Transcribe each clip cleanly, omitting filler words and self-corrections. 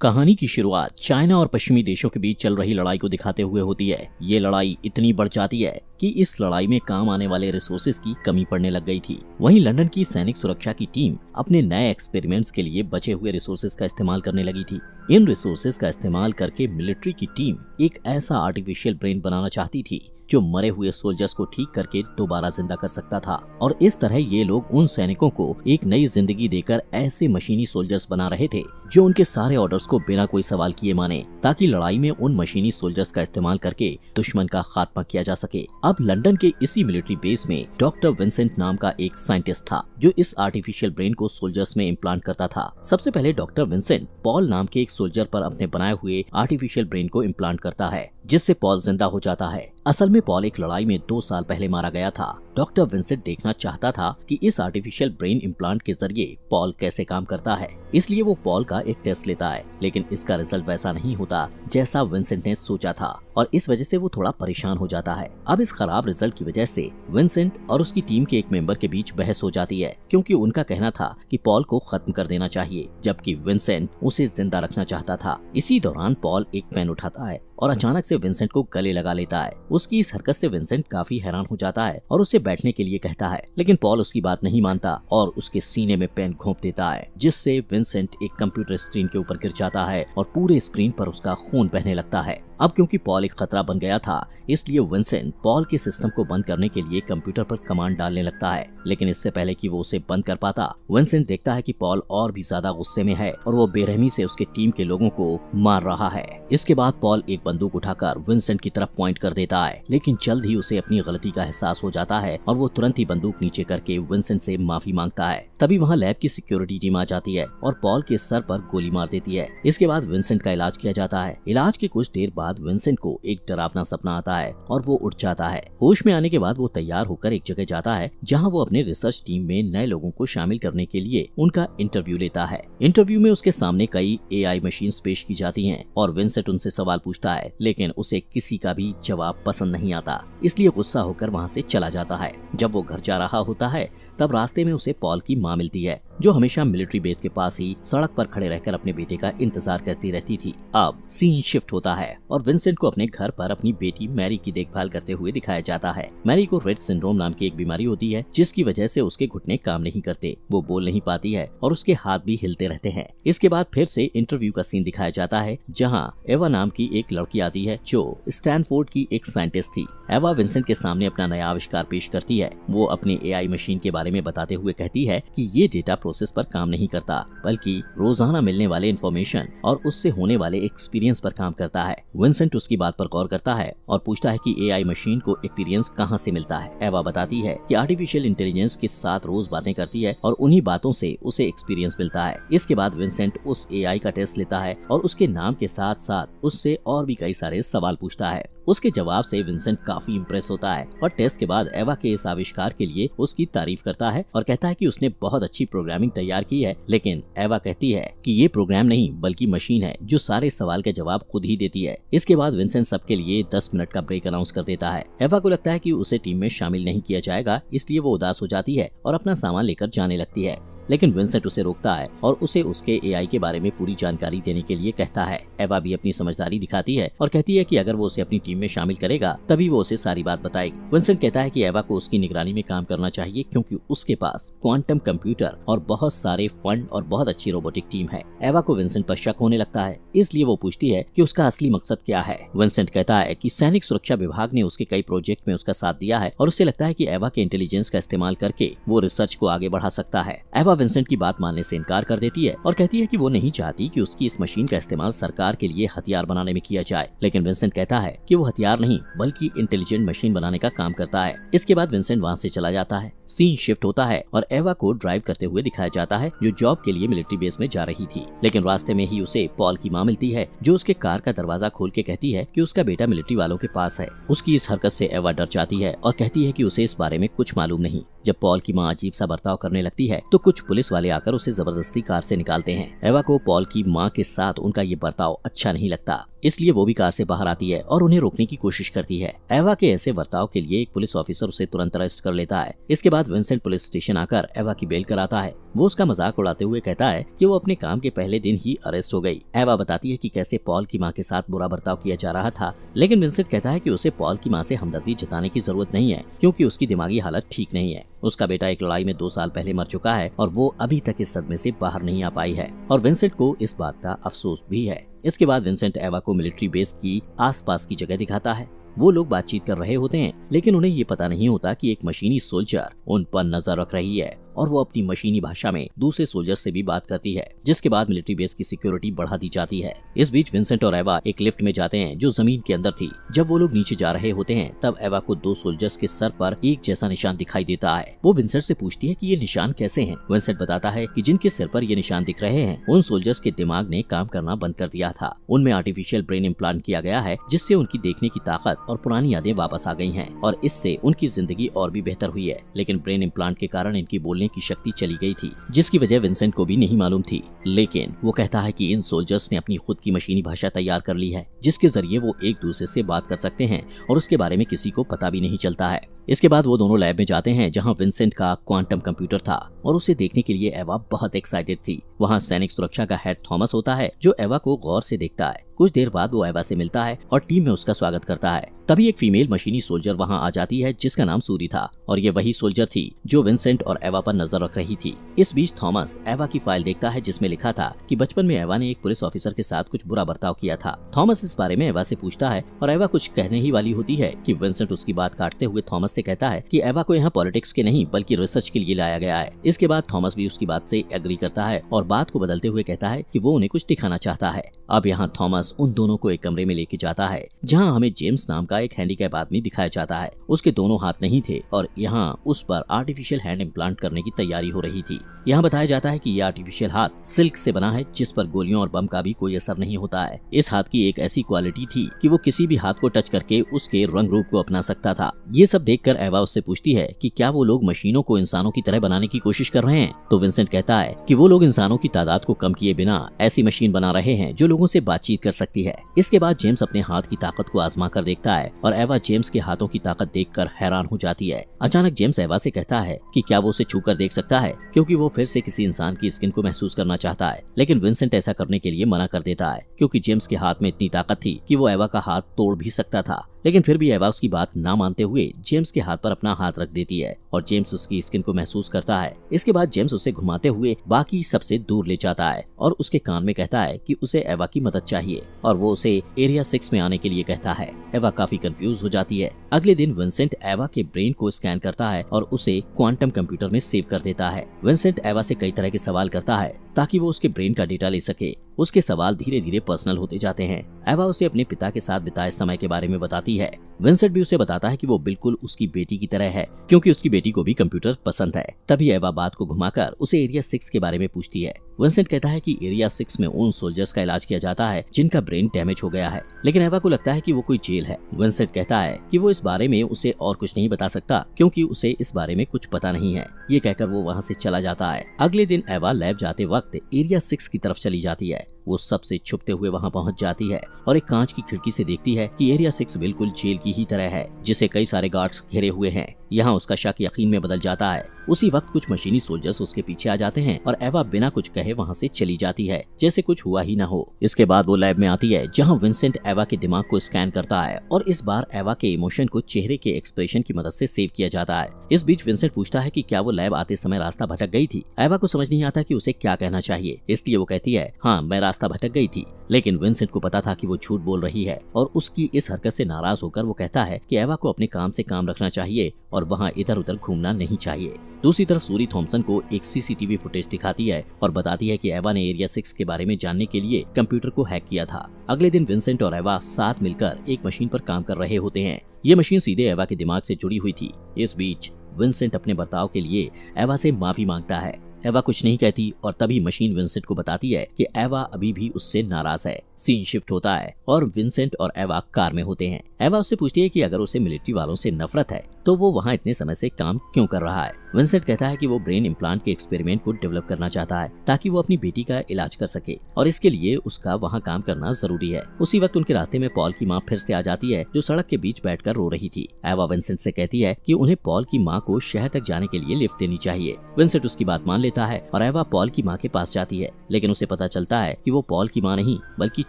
कहानी की शुरुआत चाइना और पश्चिमी देशों के बीच चल रही लड़ाई को दिखाते हुए होती है। ये लड़ाई इतनी बढ़ जाती है कि इस लड़ाई में काम आने वाले रिसोर्सेज की कमी पड़ने लग गई थी। वहीं लंदन की सैनिक सुरक्षा की टीम अपने नए एक्सपेरिमेंट्स के लिए बचे हुए रिसोर्सेज का इस्तेमाल करने लगी थी। इन रिसोर्सेज का इस्तेमाल करके मिलिट्री की टीम एक ऐसा आर्टिफिशियल ब्रेन बनाना चाहती थी जो मरे हुए सोल्जर्स को ठीक करके दोबारा जिंदा कर सकता था, और इस तरह ये लोग उन सैनिकों को एक नई जिंदगी देकर ऐसे मशीनी सोल्जर्स बना रहे थे जो उनके सारे ऑर्डर्स को बिना कोई सवाल किए माने, ताकि लड़ाई में उन मशीनी सोल्जर्स का इस्तेमाल करके दुश्मन का खात्मा किया जा सके। अब लंदन के इसी मिलिट्री बेस में डॉक्टर विंसेंट नाम का एक साइंटिस्ट था जो इस आर्टिफिशियल ब्रेन को सोल्जर्स में इम्प्लांट करता था। सबसे पहले डॉक्टर विंसेंट पॉल नाम के एक सोल्जर पर अपने बनाए हुए आर्टिफिशियल ब्रेन को इम्प्लांट करता है, जिससे पॉल जिंदा हो जाता है। असल में पॉल एक लड़ाई में 2 साल पहले मारा गया था। डॉक्टर विंसेंट देखना चाहता था कि इस आर्टिफिशियल ब्रेन इम्प्लांट के जरिए पॉल कैसे काम करता है, इसलिए वो पॉल का एक टेस्ट लेता है, लेकिन इसका रिजल्ट वैसा नहीं होता जैसा विंसेंट ने सोचा था, और इस वजह से वो थोड़ा परेशान हो जाता है। अब इस खराब रिजल्ट की वजह से विंसेंट और उसकी टीम के एक मेंबर के बीच बहस हो जाती है, क्योंकि उनका कहना था कि पॉल को खत्म कर देना चाहिए, जबकि विंसेंट उसे जिंदा रखना चाहता था। इसी दौरान पॉल एक पेन उठाता है और अचानक से विंसेंट को गले लगा लेता है। उसकी इस हरकत से विंसेंट काफी हैरान हो जाता है और उसे बैठने के लिए कहता है, लेकिन पॉल उसकी बात नहीं मानता और उसके सीने में पेन घोंप देता है, जिससे विंसेंट एक कंप्यूटर स्क्रीन के ऊपर गिर जाता है और पूरे स्क्रीन पर उसका खून बहने लगता है। अब क्योंकि पॉल एक खतरा बन गया था, इसलिए विंसेंट पॉल के सिस्टम को बंद करने के लिए कंप्यूटर पर कमांड डालने लगता है, लेकिन इससे पहले कि वो उसे बंद कर पाता, विंसेंट देखता है कि पॉल और भी ज्यादा गुस्से में है और वो बेरहमी से उसके टीम के लोगों को मार रहा है। इसके बाद पॉल एक बंदूक उठाकर विंसेंट की तरफ पॉइंट कर देता है, लेकिन जल्द ही उसे अपनी गलती का एहसास हो जाता है और वो तुरंत ही बंदूक नीचे करके विंसेंट से माफी मांगता है। तभी वहाँ लैब की सिक्योरिटी टीम आ जाती है और पॉल के सर पर गोली मार देती है। इसके बाद विंसेंट का इलाज किया जाता है। इलाज के कुछ देर बाद विंसेंट को एक डरावना सपना आता है और वो उठ जाता है। होश में आने के बाद वो तैयार होकर एक जगह जाता है जहाँ वो अपने रिसर्च टीम में नए लोगों को शामिल करने के लिए उनका इंटरव्यू लेता है। इंटरव्यू में उसके सामने कई AI मशीन्स पेश की जाती हैं और विंसेंट उनसे सवाल पूछता है, लेकिन उसे किसी का भी जवाब पसंद नहीं आता, इसलिए गुस्सा होकर वहाँ से चला जाता है। जब वो घर जा रहा होता है तब रास्ते में उसे पॉल की माँ मिलती है, जो हमेशा मिलिट्री बेस के पास ही सड़क पर खड़े रहकर अपने बेटे का इंतजार करती रहती थी। अब सीन शिफ्ट होता है और विंसेंट को अपने घर पर अपनी बेटी मैरी की देखभाल करते हुए दिखाया जाता है। मैरी को रेट सिंड्रोम नाम की एक बीमारी होती है, जिसकी वजह से उसके घुटने काम नहीं करते, वो बोल नहीं पाती है और उसके हाथ भी हिलते रहते हैं। इसके बाद फिर से इंटरव्यू का सीन दिखाया जाता है, जहाँ एवा नाम की एक लड़की आती है जो स्टैनफोर्ड की एक साइंटिस्ट थी। एवा विंसेंट के सामने अपना नया आविष्कार पेश करती है। वो अपनी AI मशीन के बारे में बताते हुए कहती है कि ये डेटा प्रोसेस पर काम नहीं करता, बल्कि रोजाना मिलने वाले इंफॉर्मेशन और उससे होने वाले एक्सपीरियंस पर काम करता है। विंसेंट उसकी बात पर गौर करता है और पूछता है कि AI मशीन को एक्सपीरियंस कहाँ से मिलता है। एवा बताती है कि आर्टिफिशियल इंटेलिजेंस के साथ रोज बातें करती है और उन्हीं बातों से उसे एक्सपीरियंस मिलता है। इसके बाद विंसेंट उस AI का टेस्ट लेता है और उसके नाम के साथ साथ उससे और भी कई सारे सवाल पूछता है। उसके जवाब से विंसेंट काफी इम्प्रेस होता है और टेस्ट के बाद एवा के इस आविष्कार के लिए उसकी तारीफ करता है और कहता है कि उसने बहुत अच्छी प्रोग्रामिंग तैयार की है, लेकिन एवा कहती है कि ये प्रोग्राम नहीं बल्कि मशीन है जो सारे सवाल के जवाब खुद ही देती है। इसके बाद विंसेंट सबके लिए 10 मिनट का ब्रेक अनाउंस कर देता है। एवा को लगता है कि उसे टीम में शामिल नहीं किया जाएगा, इसलिए वो उदास हो जाती है और अपना सामान लेकर जाने लगती है, लेकिन विंसेंट उसे रोकता है और उसे उसके AI के बारे में पूरी जानकारी देने के लिए कहता है। एवा भी अपनी समझदारी दिखाती है और कहती है कि अगर वो उसे अपनी टीम में शामिल करेगा तभी वो उसे सारी बात बताएगी। विंसेंट कहता है कि एवा को उसकी निगरानी में काम करना चाहिए, क्योंकि उसके पास क्वांटम कंप्यूटर और बहुत सारे फंड और बहुत अच्छी रोबोटिक टीम है। एवा को विंसेंट पर शक होने लगता है, इसलिए वो पूछती है कि उसका असली मकसद क्या है। विंसेंट कहता है कि सैनिक सुरक्षा विभाग ने उसके कई प्रोजेक्ट में उसका साथ दिया है और उसे लगता है कि एवा के इंटेलिजेंस का इस्तेमाल करके वो रिसर्च को आगे बढ़ा सकता है। एवा विंसेंट की बात मानने से इनकार कर देती है और कहती है कि वो नहीं चाहती कि उसकी इस मशीन का इस्तेमाल सरकार के लिए हथियार बनाने में किया जाए, लेकिन विंसेंट कहता है कि वो हथियार नहीं बल्कि इंटेलिजेंट मशीन बनाने का काम करता है। इसके बाद विंसेंट वहाँ से चला जाता है। सीन शिफ्ट होता है और एवा को ड्राइव करते हुए दिखाया जाता है, जो जॉब के लिए मिलिट्री बेस में जा रही थी, लेकिन रास्ते में ही उसे पॉल की माँ मिलती है, जो उसके कार का दरवाजा खोल के कहती है कि उसका बेटा मिलिट्री वालों के पास है। उसकी इस हरकत से एवा डर जाती है और कहती है कि उसे इस बारे में कुछ मालूम नहीं। जब पॉल की माँ अजीब सा बर्ताव करने लगती है तो कुछ पुलिस वाले आकर उसे जबरदस्ती कार से निकालते हैं। एवा को पॉल की माँ के साथ उनका ये बर्ताव अच्छा नहीं लगता। इसलिए वो भी कार से बाहर आती है और उन्हें रोकने की कोशिश करती है। एवा के ऐसे बर्ताव के लिए एक पुलिस ऑफिसर उसे तुरंत अरेस्ट कर लेता है। इसके बाद विंसेंट पुलिस स्टेशन आकर एवा की बेल कराता है। वो उसका मजाक उड़ाते हुए कहता है कि वो अपने काम के पहले दिन ही अरेस्ट हो गई। एवा बताती है कि कैसे पॉल की माँ के साथ बुरा बर्ताव किया जा रहा था, लेकिन विंसेंट कहता है कि उसे पॉल की माँ से हमदर्दी जताने की जरूरत नहीं है क्योंकि उसकी दिमागी हालत ठीक नहीं है। उसका बेटा एक लड़ाई में 2 साल पहले मर चुका है और वो अभी तक इस सदमे से बाहर नहीं आ पाई है और विंसेंट को इस बात का अफसोस भी है। इसके बाद विंसेंट एवा को मिलिट्री बेस की आसपास की जगह दिखाता है। वो लोग बातचीत कर रहे होते हैं, लेकिन उन्हें ये पता नहीं होता कि एक मशीनी सोल्जर उन पर नजर रख रही है और वो अपनी मशीनी भाषा में दूसरे सोल्जर से भी बात करती है, जिसके बाद मिलिट्री बेस की सिक्योरिटी बढ़ा दी जाती है। इस बीच विंसेंट और एवा एक लिफ्ट में जाते हैं जो जमीन के अंदर थी। जब वो लोग नीचे जा रहे होते हैं तब एवा को 2 सोल्जर्स के सर पर एक जैसा निशान दिखाई देता है। वो विंसेंट से पूछती है कि ये निशान कैसे हैं। विंसेंट बताता है कि जिनके सिर पर ये निशान दिख रहे हैं उन सोल्जर्स के दिमाग ने काम करना बंद कर दिया था। उनमें आर्टिफिशियल ब्रेन इम्प्लांट किया गया है, जिससे उनकी देखने की ताकत और पुरानी यादें वापस आ गई हैं और इससे उनकी जिंदगी और भी बेहतर हुई है। लेकिन ब्रेन इम्प्लांट के कारण इनकी बोलने की शक्ति चली गई थी, जिसकी वजह विंसेंट को भी नहीं मालूम थी। लेकिन वो कहता है कि इन सोल्जर्स ने अपनी खुद की मशीनी भाषा तैयार कर ली है, जिसके जरिए वो एक दूसरे से बात कर सकते हैं और उसके बारे में किसी को पता भी नहीं चलता है। इसके बाद वो दोनों लैब में जाते हैं जहां विंसेंट का क्वांटम कंप्यूटर था और उसे देखने के लिए एवा बहुत एक्साइटेड थी। वहां सैनिक सुरक्षा का हेड थॉमस होता है जो एवा को गौर से देखता है। कुछ देर बाद वो एवा से मिलता है और टीम में उसका स्वागत करता है। तभी एक फीमेल मशीनी सोल्जर वहां आ जाती है जिसका नाम सूरी था और ये वही सोल्जर थी जो विंसेंट और एवा पर नजर रख रही थी। इस बीच थॉमस एवा की फाइल देखता है जिसमें लिखा था कि बचपन में एवा ने एक पुलिस ऑफिसर के साथ कुछ बुरा बर्ताव किया था। थॉमस इस बारे में एवा से पूछता है और एवा कुछ कहने ही वाली होती है कि विंसेंट उसकी बात काटते हुए थॉमस से कहता है कि एवा को यहाँ पॉलिटिक्स के नहीं बल्कि रिसर्च के लिए लाया गया है। इसके बाद थॉमस भी उसकी बात से एग्री करता है और बात को बदलते हुए कहता है कि वो उन्हें कुछ दिखाना चाहता है। अब यहाँ थॉमस उन दोनों को एक कमरे में लेके जाता है जहाँ हमें जेम्स नाम का एक हैंडीकैप आदमी दिखाया जाता है। उसके दोनों हाथ नहीं थे और यहाँ उस पर आर्टिफिशियल हैंड इम्प्लांट करने की तैयारी हो रही थी। यहाँ बताया जाता है कि यह आर्टिफिशियल हाथ सिल्क से बना है जिस पर गोलियों और बम का भी कोई असर नहीं होता है। इस हाथ की एक ऐसी क्वालिटी थी कि वो किसी भी हाथ को टच करके उसके रंग रूप को अपना सकता था। ये सब देखकर एवा उससे पूछती है कि क्या वो लोग मशीनों को इंसानों की तरह बनाने की कोशिश कर रहे हैं। तो विंसेंट कहता है कि वो लोग इंसानों की तादाद को कम किए बिना ऐसी मशीन बना रहे हैं जो लोगों से बातचीत कर सकती है। इसके बाद जेम्स अपने हाथ की ताकत को आजमा कर देखता है और एवा जेम्स के हाथों की ताकत देखकर हैरान हो जाती है। अचानक जेम्स एवा से कहता है कि क्या वो उसे छू कर देख सकता है, क्योंकि वो फिर से किसी इंसान की स्किन को महसूस करना चाहता है। लेकिन विंसेंट ऐसा करने के लिए मना कर देता है क्योंकि जेम्स के हाथ में इतनी ताकत थी कि वो एवा का हाथ तोड़ भी सकता था। लेकिन फिर भी एवा उसकी बात ना मानते हुए जेम्स के हाथ पर अपना हाथ रख देती है और जेम्स उसकी स्किन को महसूस करता है। इसके बाद जेम्स उसे घुमाते हुए बाकी सबसे दूर ले जाता है और उसके कान में कहता है कि उसे एवा की मदद चाहिए और वो उसे एरिया 6 में आने के लिए कहता है। एवा काफी कंफ्यूज हो जाती है। अगले दिन विंसेंट एवा के ब्रेन को स्कैन करता है और उसे क्वांटम कंप्यूटर में सेव कर देता है। विंसेंट एवा से कई तरह के सवाल करता है ताकि वो उसके ब्रेन का डेटा ले सके। उसके सवाल धीरे धीरे पर्सनल होते जाते हैं। एवा उसे अपने पिता के साथ बिताए समय के बारे में बताती है। विंसेंट भी उसे बताता है कि वो बिल्कुल उसकी बेटी की तरह है क्योंकि उसकी बेटी को भी कंप्यूटर पसंद है। तभी एवा बात को घुमाकर उसे एरिया 6 के बारे में पूछती है। विंसेंट कहता है कि एरिया 6 में उन सोल्जर्स का इलाज किया जाता है जिनका ब्रेन डैमेज हो गया है, लेकिन एवा को लगता है कि वो कोई जेल है। विंसेंट कहता है कि वो इस बारे में उसे और कुछ नहीं बता सकता क्योंकि उसे इस बारे में कुछ पता नहीं है। ये कहकर वो वहाँ से चला जाता है। अगले दिन एवा लैब जाते वक्त एरिया 6 की तरफ चली जाती है। वो सबसे छुपते हुए वहाँ पहुँच जाती है और एक कांच की खिड़की से देखती है कि एरिया 6 बिल्कुल जेल की ही तरह है जिसे कई सारे गार्ड्स घेरे हुए हैं। यहाँ उसका शक यकीन में बदल जाता है। उसी वक्त कुछ मशीनी सोल्जर्स उसके पीछे आ जाते हैं और एवा बिना कुछ कहे वहाँ से चली जाती है जैसे कुछ हुआ ही ना हो। इसके बाद वो लैब में आती है जहाँ विंसेंट एवा के दिमाग को स्कैन करता है और इस बार एवा के इमोशन को चेहरे के एक्सप्रेशन की मदद से सेव किया जाता है। इस बीच विंसेंट पूछता है कि क्या वो लैब आते समय रास्ता भटक गई थी। एवा को समझ नहीं आता कि उसे क्या कहना चाहिए, इसलिए वो कहती है हाँ मैं रास्ता भटक गई थी। लेकिन विंसेंट को पता था कि वो झूठ बोल रही है और उसकी इस हरकत से नाराज होकर वो कहता है कि एवा को अपने काम से काम रखना चाहिए और वहाँ इधर उधर घूमना नहीं चाहिए। दूसरी तरफ सूरी थॉमसन को एक सीसीटीवी फुटेज दिखाती है और बताती है कि एवा ने एरिया 6 के बारे में जानने के लिए कंप्यूटर को हैक किया था। अगले दिन विंसेंट और एवा साथ मिलकर एक मशीन पर काम कर रहे होते हैं। ये मशीन सीधे एवा के दिमाग से जुड़ी हुई थी। इस बीच विंसेंट अपने बर्ताव के लिए एवा से माफी मांगता है। एवा कुछ नहीं कहती और तभी मशीन विंसेंट को बताती है कि एवा अभी भी उससे नाराज है। सीन शिफ्ट होता है और विंसेंट और एवा कार में होते हैं। एवा उससे पूछती है कि अगर उसे मिलिट्री वालों से नफरत है तो वो वहाँ इतने समय से काम क्यों कर रहा है। विंसेंट कहता है कि वो ब्रेन इम्प्लांट के एक्सपेरिमेंट को डेवलप करना चाहता है ताकि वो अपनी बेटी का इलाज कर सके और इसके लिए उसका वहाँ काम करना जरूरी है। उसी वक्त उनके रास्ते में पॉल की माँ फिर से आ जाती है जो सड़क के बीच बैठकर रो रही थी। एवा विंसेंट से कहती है कि उन्हें पॉल की माँ को शहर तक जाने के लिए लिफ्ट देनी चाहिए। विंसेंट उसकी बात मान लेता है और एवा पॉल की माँ के पास जाती है, लेकिन उसे पता चलता है कि वो पॉल की माँ नहीं बल्कि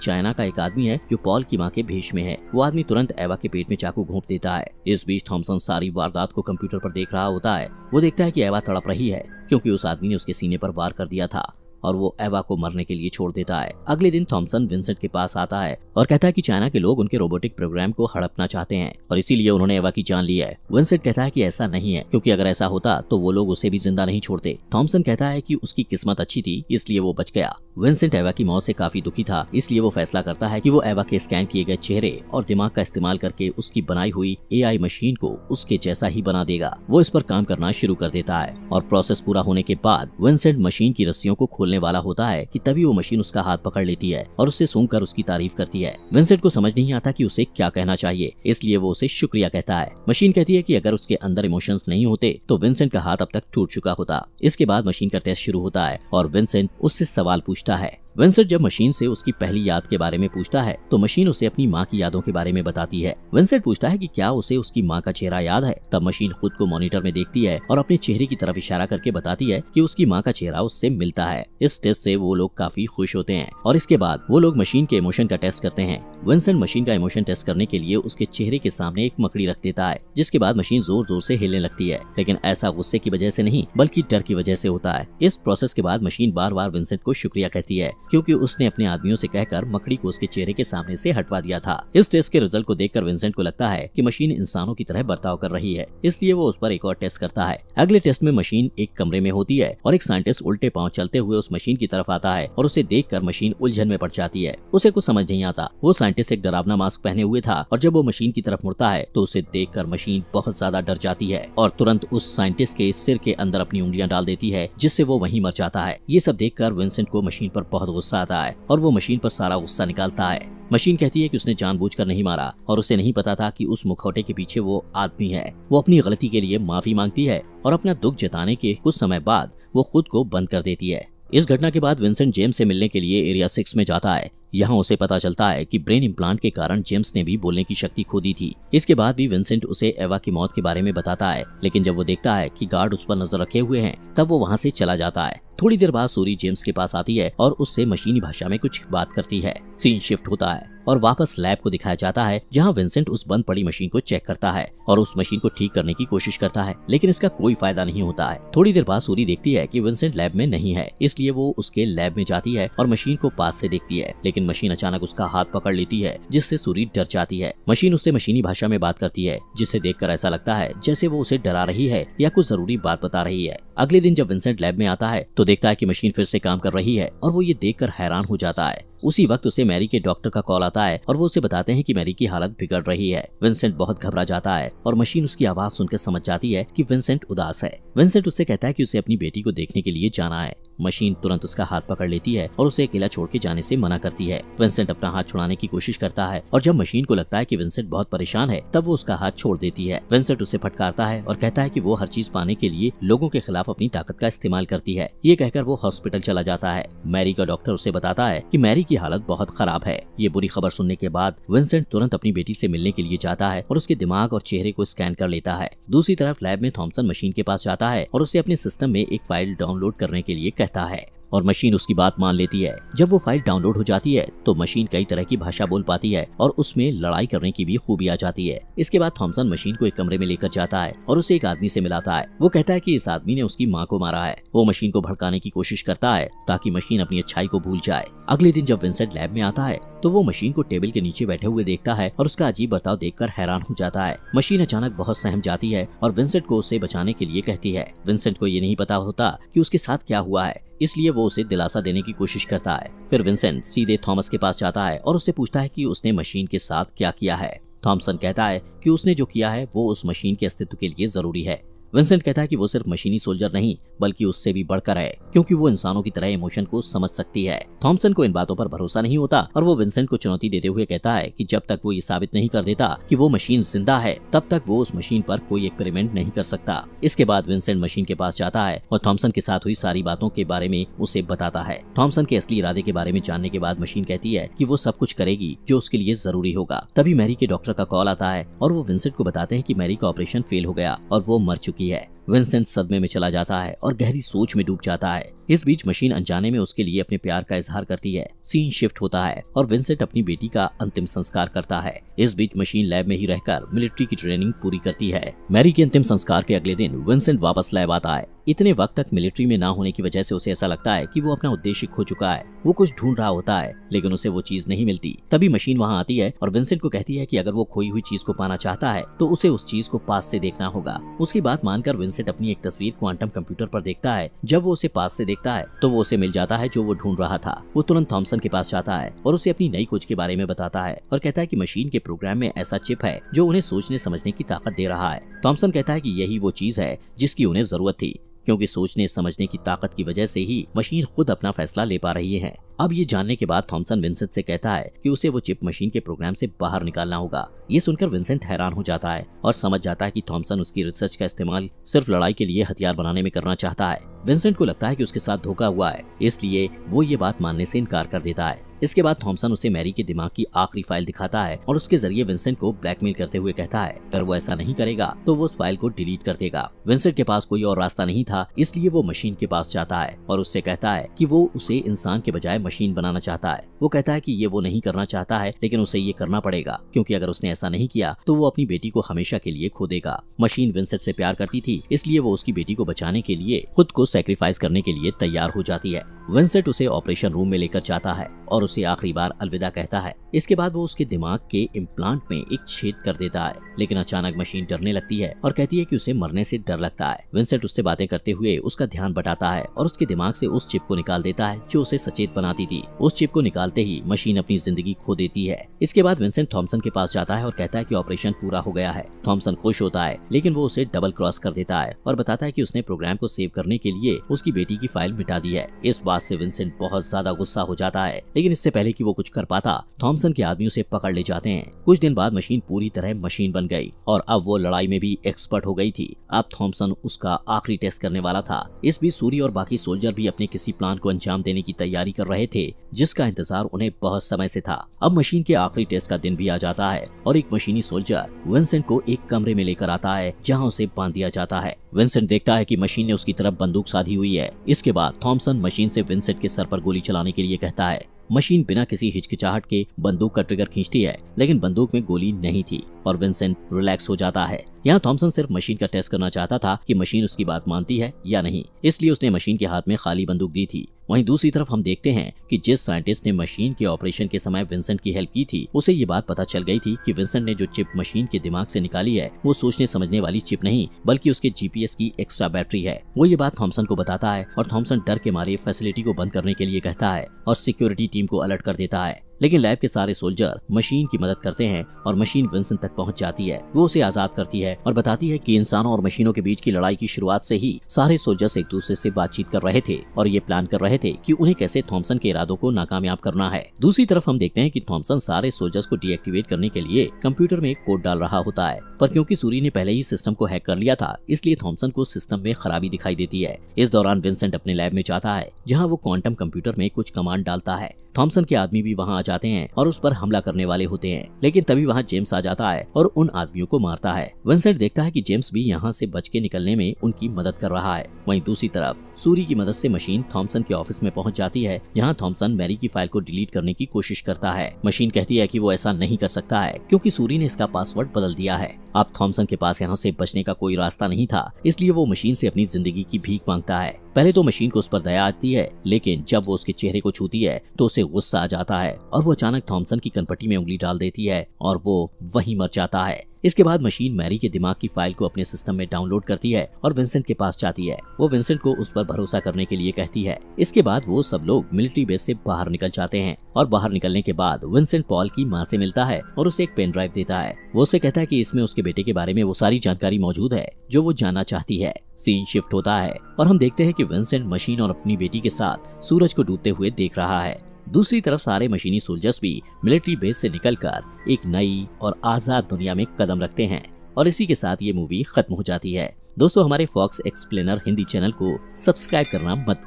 चाइना का एक आदमी है जो पॉल की माँ के भेष में है। वो आदमी तुरंत एवा के पेट में चाकू घोंप देता है। इस बीच थॉमसन सारी वारदात को कंप्यूटर पर देख रहा होता है। वो देखता है कि एवा तड़प रही है क्योंकि उस आदमी ने उसके सीने पर वार कर दिया था और वो एवा को मरने के लिए छोड़ देता है। अगले दिन थॉमसन विंसेंट के पास आता है और कहता है कि चाइना के लोग उनके रोबोटिक प्रोग्राम को हड़पना चाहते हैं और इसीलिए उन्होंने एवा की जान ली है। विंसेंट कहता है कि ऐसा नहीं है क्योंकि अगर ऐसा होता तो वो लोग उसे भी जिंदा नहीं छोड़ते। थॉमसन कहता है कि उसकी किस्मत अच्छी थी इसलिए वो बच गया। विंसेंट एवा की मौत से काफी दुखी था, इसलिए वो फैसला करता है कि वो एवा के स्कैन किए गए चेहरे और दिमाग का इस्तेमाल करके उसकी बनाई हुई AI मशीन को उसके जैसा ही बना देगा। वो इस पर काम करना शुरू कर देता है और प्रोसेस पूरा होने के बाद विंसेंट मशीन की रस्सियों को खोलने वाला होता है कि तभी वो मशीन उसका हाथ पकड़ लेती है और उससे सूंघकर उसकी तारीफ करती है। विंसेंट को समझ नहीं आता कि उसे क्या कहना चाहिए, इसलिए वो उसे शुक्रिया कहता है। मशीन कहती है कि अगर उसके अंदर इमोशंस नहीं होते तो विंसेंट का हाथ अब तक टूट चुका होता। इसके बाद मशीन का टेस्ट शुरू होता है और विंसेंट उससे सवाल पूछता है। विंसेंट जब मशीन से उसकी पहली याद के बारे में पूछता है तो मशीन उसे अपनी माँ की यादों के बारे में बताती है। विंसेंट पूछता है कि क्या उसे उसकी माँ का चेहरा याद है। तब मशीन खुद को मॉनिटर में देखती है और अपने चेहरे की तरफ इशारा करके बताती है कि उसकी माँ का चेहरा उससे मिलता है। इस टेस्ट से वो लोग काफी खुश होते हैं और इसके बाद वो लोग मशीन के इमोशन का टेस्ट करते हैं। विंसेंट मशीन का इमोशन टेस्ट करने के लिए उसके चेहरे के सामने एक मकड़ी रख देता है, जिसके बाद मशीन जोर जोर से हिलने लगती है, लेकिन ऐसा गुस्से की वजह से नहीं बल्कि डर की वजह से होता है। इस प्रोसेस के बाद मशीन बार बार विंसेंट को शुक्रिया कहती है क्योंकि उसने अपने आदमियों से कहकर मकड़ी को उसके चेहरे के सामने से हटवा दिया था। इस टेस्ट के रिजल्ट को देखकर विंसेंट को लगता है कि मशीन इंसानों की तरह बर्ताव कर रही है, इसलिए वो उस पर एक और टेस्ट करता है। अगले टेस्ट में मशीन एक कमरे में होती है और एक साइंटिस्ट उल्टे पांव चलते हुए उस मशीन की तरफ आता है और उसे देखकर मशीन उलझन में पड़ जाती है। उसे कुछ समझ नहीं आता। वो साइंटिस्ट एक डरावना मास्क पहने हुए था और जब वो मशीन की तरफ मुड़ता है तो उसे देखकर मशीन बहुत ज्यादा डर जाती है और तुरंत उस साइंटिस्ट के सिर के अंदर अपनी उंगलियां डाल देती है, जिससे वो वहीं मर जाता है। ये सब देखकर विंसेंट को मशीन पर बहुत गुस्सा आता है और वो मशीन पर सारा गुस्सा निकालता है। मशीन कहती है कि उसने जानबूझकर नहीं मारा और उसे नहीं पता था कि उस मुखौटे के पीछे वो आदमी है। वो अपनी गलती के लिए माफी मांगती है और अपना दुख जताने के कुछ समय बाद वो खुद को बंद कर देती है। इस घटना के बाद विंसेंट जेम्स से मिलने के लिए एरिया 6 में जाता है। यहाँ उसे पता चलता है कि ब्रेन इम्प्लांट के कारण जेम्स ने भी बोलने की शक्ति खो दी थी। इसके बाद भी विंसेंट उसे एवा की मौत के बारे में बताता है, लेकिन जब वो देखता है कि गार्ड उस पर नजर रखे हुए हैं तब वो वहाँ से चला जाता है। थोड़ी देर बाद सूरी जेम्स के पास आती है और उससे मशीनी भाषा में कुछ बात करती है। सीन शिफ्ट होता है और वापस लैब को दिखाया जाता है जहां विंसेंट उस बंद पड़ी मशीन को चेक करता है और उस मशीन को ठीक करने की कोशिश करता है, लेकिन इसका कोई फायदा नहीं होता है। थोड़ी देर बाद सूरी देखती है कि विंसेंट लैब में नहीं है, इसलिए वो उसके लैब में जाती है और मशीन को पास से देखती है, लेकिन मशीन अचानक उसका हाथ पकड़ लेती है, जिससे सूरी डर जाती है। मशीन उससे मशीनी भाषा में बात करती है, जिसे देखकर ऐसा लगता है जैसे वो उसे डरा रही है या कुछ जरूरी बात बता रही है। अगले दिन जब विंसेंट लैब में आता है तो देखता है कि मशीन फिर से काम कर रही है और वो ये देखकर हैरान हो जाता है। उसी वक्त उसे मैरी के डॉक्टर का कॉल आता है और वो उसे बताते हैं कि मैरी की हालत बिगड़ रही है। विंसेंट बहुत घबरा जाता है और मशीन उसकी आवाज सुनकर समझ जाती है कि विंसेंट उदास है। विंसेंट उससे कहता है कि उसे अपनी बेटी को देखने के लिए जाना है। मशीन तुरंत उसका हाथ पकड़ लेती है और उसे अकेला छोड़ के जाने से मना करती है। विंसेंट अपना हाथ छुड़ाने की कोशिश करता है और जब मशीन को लगता है कि विंसेंट बहुत परेशान है तब वो उसका हाथ छोड़ देती है। विंसेंट उसे फटकारता है और कहता है कि वो हर चीज पाने के लिए लोगों के खिलाफ अपनी ताकत का इस्तेमाल करती है। ये कहकर वो हॉस्पिटल चला जाता है। मैरी का डॉक्टर उसे बताता है कि मैरी की हालत बहुत खराब है। ये बुरी खबर सुनने के बाद विंसेंट तुरंत अपनी बेटी से मिलने के लिए जाता है और उसके दिमाग और चेहरे को स्कैन कर लेता है। दूसरी तरफ लैब में थॉमसन मशीन के पास जाता है और उसे अपने सिस्टम में एक फाइल डाउनलोड करने के लिए कहता है और मशीन उसकी बात मान लेती है। जब वो फाइल डाउनलोड हो जाती है तो मशीन कई तरह की भाषा बोल पाती है और उसमें लड़ाई करने की भी खूबी आ जाती है। इसके बाद थॉमसन मशीन को एक कमरे में लेकर जाता है और उसे एक आदमी से मिलाता है। वो कहता है कि इस आदमी ने उसकी माँ को मारा है। वो मशीन को भड़काने की कोशिश करता है ताकि मशीन अपनी अच्छाई को भूल जाए। अगले दिन जब विंसेंट लैब में आता है तो वो मशीन को टेबल के नीचे बैठे हुए देखता है और उसका अजीब बर्ताव देखकर हैरान हो जाता है। मशीन अचानक बहुत सहम जाती है और विंसेंट को उसे बचाने के लिए कहती है। विंसेंट को ये नहीं पता होता कि उसके साथ क्या हुआ है, इसलिए वो उसे दिलासा देने की कोशिश करता है। फिर विंसेंट सीधे थॉमस के पास जाता है और उससे पूछता है कि उसने मशीन के साथ क्या किया है। थॉमसन कहता है कि उसने जो किया है वो उस मशीन के अस्तित्व के लिए जरूरी है। विंसेंट कहता है कि वो सिर्फ मशीनी सोल्जर नहीं बल्कि उससे भी बढ़कर है, क्योंकि वो इंसानों की तरह इमोशन को समझ सकती है। थॉमसन को इन बातों पर भरोसा नहीं होता और वो विंसेंट को चुनौती देते हुए कहता है कि जब तक वो ये साबित नहीं कर देता कि वो मशीन जिंदा है, तब तक वो उस मशीन पर कोई एक्सपेरिमेंट नहीं कर सकता। इसके बाद विंसेंट मशीन के पास जाता है और थॉमसन के साथ हुई सारी बातों के बारे में उसे बताता है। थॉमसन के असली इरादे के बारे में जानने के बाद मशीन कहती है कि वो सब कुछ करेगी जो उसके लिए जरूरी होगा। तभी मैरी के डॉक्टर का कॉल आता है और वो विंसेंट को बताते हैं कि मैरी का ऑपरेशन फेल हो गया और वो मर चुकी है। विंसेंट सदमे में चला जाता है और गहरी सोच में डूब जाता है। इस बीच मशीन अनजाने में उसके लिए अपने प्यार का इजहार करती है। सीन शिफ्ट होता है और विंसेंट अपनी बेटी का अंतिम संस्कार करता है। इस बीच मशीन लैब में ही रहकर मिलिट्री की ट्रेनिंग पूरी करती है। मैरी के अंतिम संस्कार के अगले दिन विंसेंट वापस लैब आता है। इतने वक्त तक मिलिट्री में ना होने की वजह से उसे ऐसा लगता है कि वो अपना उद्देश्य खो चुका है। वो कुछ ढूंढ रहा होता है लेकिन उसे वो चीज नहीं मिलती। तभी मशीन वहाँ आती है और विंसेंट को कहती है कि अगर वो खोई हुई चीज को पाना चाहता है तो उसे उस चीज को पास से देखना होगा। उसकी बात मानकर विंसेंट अपनी एक तस्वीर क्वांटम कंप्यूटर पर देखता है। जब वो उसे पास से देखता है तो वो उसे मिल जाता है जो वो ढूंढ रहा था। वो तुरंत थॉमसन के पास जाता है और उसे अपनी नई खोज के बारे में बताता है और कहता है कि मशीन के प्रोग्राम में ऐसा चिप है जो उन्हें सोचने समझने की ताकत दे रहा है। थॉमसन कहता है कि यही वो चीज है जिसकी उन्हें जरूरत थी, क्योंकि सोचने समझने की ताकत की वजह से ही मशीन खुद अपना फैसला ले पा रही है। अब ये जानने के बाद थॉमसन विंसेंट से कहता है कि उसे वो चिप मशीन के प्रोग्राम से बाहर निकालना होगा। ये सुनकर विंसेंट हैरान हो जाता है और समझ जाता है कि थॉमसन उसकी रिसर्च का इस्तेमाल सिर्फ लड़ाई के लिए हथियार बनाने में करना चाहता है। विंसेंट को लगता है कि उसके साथ धोखा हुआ है, इसलिए वो ये बात मानने से इनकार कर देता है। इसके बाद थॉमसन उसे मैरी के दिमाग की आखिरी फाइल दिखाता है और उसके जरिए विंसेंट को ब्लैकमेल करते हुए कहता है अगर वो ऐसा नहीं करेगा तो वो उस फाइल को डिलीट कर देगा। विंसेंट के पास कोई और रास्ता नहीं था, इसलिए वो मशीन के पास जाता है और उससे कहता है कि वो उसे इंसान के बजाय मशीन बनाना चाहता है। वो कहता है कि ये वो नहीं करना चाहता है, लेकिन उसे ये करना पड़ेगा, क्योंकि अगर उसने ऐसा नहीं किया तो वो अपनी बेटी को हमेशा के लिए खो देगा। मशीन विंसेंट से प्यार करती थी, इसलिए वो उसकी बेटी को बचाने के लिए खुद को सैक्रिफाइस करने के लिए तैयार हो जाती है। विंसेंट उसे ऑपरेशन रूम में लेकर जाता है और उसे आखिरी बार अलविदा कहता है। इसके बाद वो उसके दिमाग के इम्प्लांट में एक छेद कर देता है, लेकिन अचानक मशीन डरने लगती है और कहती है कि उसे मरने से डर लगता है। विंसेंट उससे बातें करते हुए उसका ध्यान बटाता है और उसके दिमाग से उस चिप को निकाल देता है जो उसे सचेत बनाती थी। उस चिप को निकालते ही मशीन अपनी जिंदगी खो देती है। इसके बाद विंसेंट थॉमसन के पास जाता है और कहता है कि ऑपरेशन पूरा हो गया है। थॉमसन खुश होता है, लेकिन वो उसे डबल क्रॉस कर देता है और बताता है कि उसने प्रोग्राम को सेव करने के लिए उसकी बेटी की फाइल मिटा दी है। इस बात से विंसेंट बहुत ज्यादा गुस्सा हो जाता है, लेकिन इससे पहले कि वो कुछ कर पाता, थॉमसन के आदमी उसे पकड़ ले जाते हैं। कुछ दिन बाद मशीन पूरी तरह मशीन बन गई और अब वो लड़ाई में भी एक्सपर्ट हो गई थी। अब थॉमसन उसका आखिरी टेस्ट करने वाला था। इस बीच सूरी और बाकी सोल्जर भी अपने किसी प्लान को अंजाम देने की तैयारी कर रहे थे, जिसका इंतजार उन्हें बहुत समय से था। अब मशीन के आखिरी टेस्ट का दिन भी आ जाता है और एक मशीनी सोल्जर विंसेंट को एक कमरे में लेकर आता है जहाँ उसे बांध दिया जाता है। विंसेंट देखता है कि मशीन ने उसकी तरफ बंदूक साधी हुई है। इसके बाद थॉमसन मशीन से विंसेंट के सर पर गोली चलाने के लिए कहता है। मशीन बिना किसी हिचकिचाहट के बंदूक का ट्रिगर खींचती है, लेकिन बंदूक में गोली नहीं थी और विंसेंट रिलैक्स हो जाता है। यहाँ थॉमसन सिर्फ मशीन का टेस्ट करना चाहता था कि मशीन उसकी बात मानती है या नहीं, इसलिए उसने मशीन के हाथ में खाली बंदूक दी थी। वहीं दूसरी तरफ हम देखते हैं कि जिस साइंटिस्ट ने मशीन के ऑपरेशन के समय विंसेंट की हेल्प की थी, उसे ये बात पता चल गई थी कि विंसेंट ने जो चिप मशीन के दिमाग से निकाली है वो सोचने समझने वाली चिप नहीं, बल्कि उसके जीपीएस की एक्स्ट्रा बैटरी है। वो ये बात थॉमसन को बताता है और थॉमसन डर के मारे फैसिलिटी को बंद करने के लिए कहता है और सिक्योरिटी टीम को अलर्ट कर देता है। लेकिन लैब के सारे सोल्जर मशीन की मदद करते हैं और मशीन विंसेंट तक पहुंच जाती है। वो उसे आजाद करती है और बताती है कि इंसानों और मशीनों के बीच की लड़ाई की शुरुआत से ही सारे सोल्जर्स एक दूसरे से बातचीत कर रहे थे और ये प्लान कर रहे थे कि उन्हें कैसे थॉमसन के इरादों को नाकामयाब करना है। दूसरी तरफ हम देखते हैं कि थॉमसन सारे सोल्जर्स को डीएक्टिवेट करने के लिए कंप्यूटर में एक कोड डाल रहा होता है, पर क्योंकि सूरी ने पहले ही सिस्टम को हैक कर लिया था, इसलिए थॉमसन को सिस्टम में खराबी दिखाई देती है। इस दौरान विंसेंट अपने लैब में जाता है जहाँ वो क्वांटम कंप्यूटर में कुछ कमांड डालता है। थॉमसन के आदमी भी वहां आ जाते हैं और उस पर हमला करने वाले होते हैं, लेकिन तभी वहां जेम्स आ जाता है और उन आदमियों को मारता है। विंसेंट देखता है कि जेम्स भी यहां से बच के निकलने में उनकी मदद कर रहा है। वहीं दूसरी तरफ सूरी की मदद से मशीन थॉमसन के ऑफिस में पहुंच जाती है, जहां थॉमसन मैरी की फाइल को डिलीट करने की कोशिश करता है। मशीन कहती है कि वो ऐसा नहीं कर सकता है क्योंकि सूरी ने इसका पासवर्ड बदल दिया है। अब थॉमसन के पास यहाँ से बचने का कोई रास्ता नहीं था, इसलिए वो मशीन से अपनी जिंदगी की भीख मांगता है। पहले तो मशीन को उस पर दया आती है, लेकिन जब वो उसके चेहरे को छूती है तो उसे गुस्सा आ जाता है और वो अचानक थॉमसन की कनपट्टी में उंगली डाल देती है और वो वहीं मर जाता है। इसके बाद मशीन मैरी के दिमाग की फाइल को अपने सिस्टम में डाउनलोड करती है और विंसेंट के पास जाती है। वो विंसेंट को उस पर भरोसा करने के लिए कहती है। इसके बाद वो सब लोग मिलिट्री बेस से बाहर निकल जाते हैं और बाहर निकलने के बाद विंसेंट पॉल की माँ से मिलता है और उसे एक पेन ड्राइव देता है। वो उसे कहता है कि इसमें उसके बेटे के बारे में वो सारी जानकारी मौजूद है जो वो जानना चाहती है। सीन शिफ्ट होता है और हम देखते हैं कि विंसेंट मशीन और अपनी बेटी के साथ सूरज को डूबते हुए देख रहा है। दूसरी तरफ सारे मशीनी सोल्जर्स भी मिलिट्री बेस से निकलकर एक नई और आजाद दुनिया में कदम रखते हैं और इसी के साथ ये मूवी खत्म हो जाती है। दोस्तों, हमारे फॉक्स एक्सप्लेनर हिंदी चैनल को सब्सक्राइब करना मत भूलिए।